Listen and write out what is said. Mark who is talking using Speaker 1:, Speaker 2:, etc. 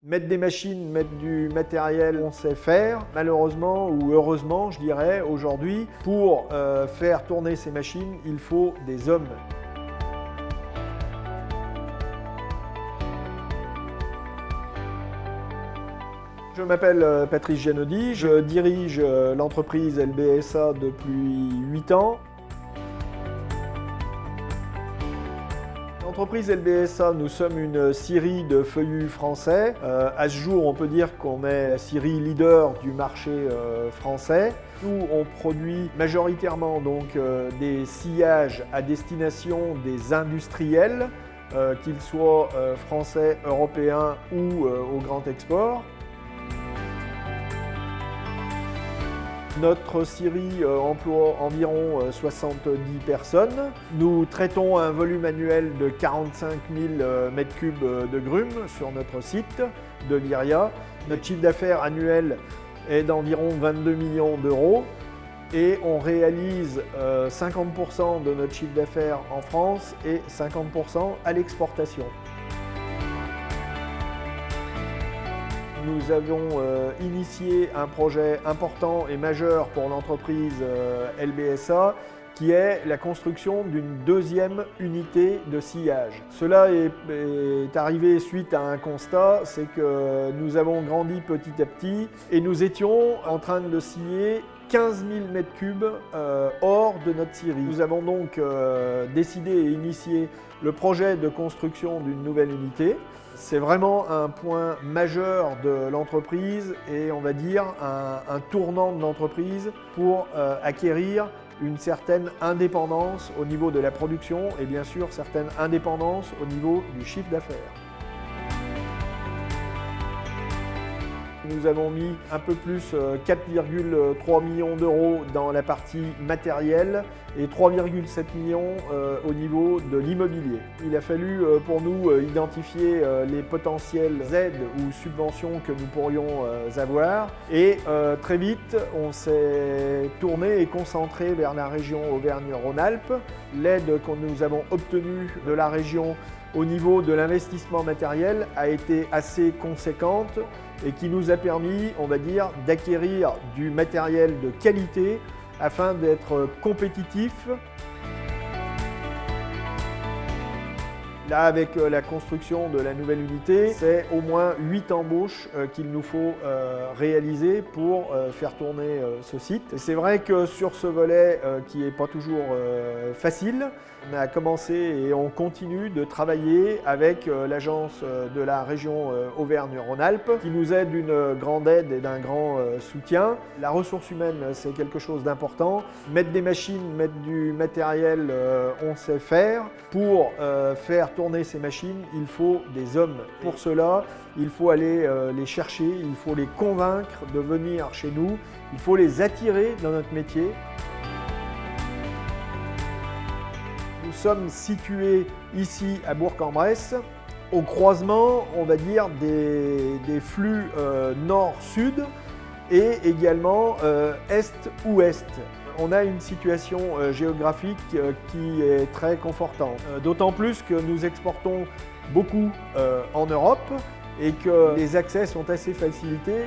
Speaker 1: Mettre des machines, mettre du matériel, on sait faire. Malheureusement ou heureusement, je dirais, aujourd'hui, pour faire tourner ces machines, il faut des hommes. Je m'appelle Patrice Gianodi, je dirige l'entreprise LBSA depuis 8 ans. L'entreprise LBSA, nous sommes une scierie de feuillus français. À ce jour, on peut dire qu'on est la scierie leader du marché français. Nous, on produit majoritairement donc, des sciages à destination des industriels, qu'ils soient français, européens ou au grand export. Notre scierie emploie environ 70 personnes. Nous traitons un volume annuel de 45 000 m3 de grumes sur notre site de Lyria. Notre chiffre d'affaires annuel est d'environ 22 millions d'euros et on réalise 50% de notre chiffre d'affaires en France et 50% à l'exportation. Nous avons initié un projet important et majeur pour l'entreprise LBSA qui est la construction d'une deuxième unité de sciage. Cela est arrivé suite à un constat, c'est que nous avons grandi petit à petit et nous étions en train de scier 15 000 m3 hors de notre scierie. Nous avons donc décidé et initié le projet de construction d'une nouvelle unité. C'est vraiment un point majeur de l'entreprise et on va dire un tournant de l'entreprise pour acquérir une certaine indépendance au niveau de la production et bien sûr certaine indépendance au niveau du chiffre d'affaires. Nous avons mis un peu plus 4,3 millions d'euros dans la partie matérielle et 3,7 millions au niveau de l'immobilier. Il a fallu pour nous identifier les potentielles aides ou subventions que nous pourrions avoir et très vite on s'est tourné et concentré vers la région Auvergne-Rhône-Alpes. L'aide que nous avons obtenue de la région au niveau de l'investissement matériel a été assez conséquente et qui nous a permis, on va dire, d'acquérir du matériel de qualité afin d'être compétitifs. Là, avec la construction de la nouvelle unité, c'est au moins 8 embauches qu'il nous faut réaliser pour faire tourner ce site. Et c'est vrai que sur ce volet qui n'est pas toujours facile, on a commencé et on continue de travailler avec l'agence de la région Auvergne-Rhône-Alpes qui nous aide d'une grande aide et d'un grand soutien. La ressource humaine, c'est quelque chose d'important. Mettre des machines, mettre du matériel, on sait faire. Pour faire tourner ces machines, il faut des hommes. Pour cela, il faut aller les chercher, il faut les convaincre de venir chez nous, il faut les attirer dans notre métier. Nous sommes situés ici à Bourg-en-Bresse, au croisement, on va dire, des flux nord-sud et également est-ouest. On a une situation géographique qui est très confortante. D'autant plus que nous exportons beaucoup en Europe et que les accès sont assez facilités.